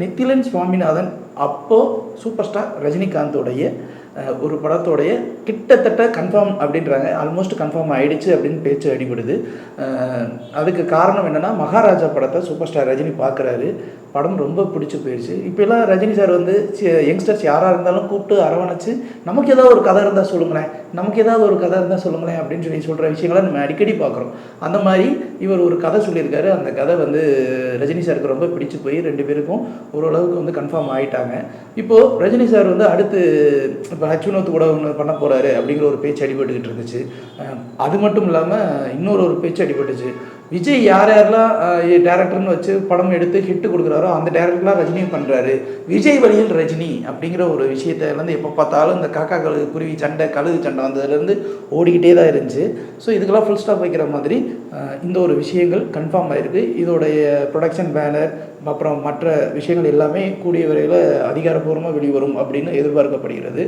நித்திலன் சுவாமிநாதன் அப்போ super star ரஜினிகாந்தோடைய ஒரு படத்தோடைய கிட்டத்தட்ட கன்ஃபார்ம் அப்படின்றாங்க. ஆல்மோஸ்ட் கன்ஃபார்ம் ஆகிடுச்சு அப்படின்னு பேச்சு அடிபடுது. அதுக்கு காரணம் என்னென்னா, மகாராஜா படத்தை சூப்பர் ஸ்டார் ரஜினி பார்க்குறாரு. படம் ரொம்ப பிடிச்சி போயிடுச்சு. இப்போலாம் ரஜினி சார் வந்து யங்ஸ்டர்ஸ் யாராக இருந்தாலும் கூப்பிட்டு அரவணைச்சு, நமக்கு ஏதாவது ஒரு கதை இருந்தால் சொல்லுங்களேன், நமக்கு ஏதாவது ஒரு கதை இருந்தால் சொல்லுங்களேன் அப்படின்னு சொல்லி சொல்கிற விஷயங்களை நம்ம அடிக்கடி பார்க்குறோம். அந்த மாதிரி இவர் ஒரு கதை சொல்லியிருக்காரு. அந்த கதை வந்து ரஜினி சாருக்கு ரொம்ப பிடிச்சி போய் 2 பேருக்கும் ஓரளவுக்கு வந்து கன்ஃபார்ம் ஆகிட்டாங்க. இப்போது ரஜினி சார் வந்து அடுத்து இப்போ ஹச் கூட ஒன்று பண்ண போகிறாரு அப்படிங்கிற ஒரு பேச்சு அடிபட்டுக்கிட்டு இருந்துச்சு. அது மட்டும் இல்லாமல் இன்னொரு பேச்சு அடிபட்டுச்சு. விஜய் யாரெல்லாம் டேரக்டர்னு வச்சு படம் எடுத்து ஹிட்டு கொடுக்குறாரோ அந்த டேரக்டர்லாம் ரஜினியும் பண்ணுறாரு. விஜய் வழியில் ரஜினி அப்படிங்கிற ஒரு விஷயத்துலேருந்து எப்போ பார்த்தாலும் இந்த காக்கா கழுகு குருவி சண்டை கழுகு சண்டை வந்ததுலேருந்து ஓடிக்கிட்டே தான் இருந்துச்சு. ஸோ இதுக்கெல்லாம் ஃபுல் ஸ்டாப் வைக்கிற மாதிரி இந்த ஒரு விஷயங்கள் கன்ஃபார்ம் ஆகிருக்கு. இதோடைய ப்ரொடக்ஷன் பேனர் அப்புறம் மற்ற விஷயங்கள் எல்லாமே கூடிய விரைவில் அதிகாரப்பூர்வமாக வெளிவரும் அப்படின்னு எதிர்பார்க்கப்படுகிறது.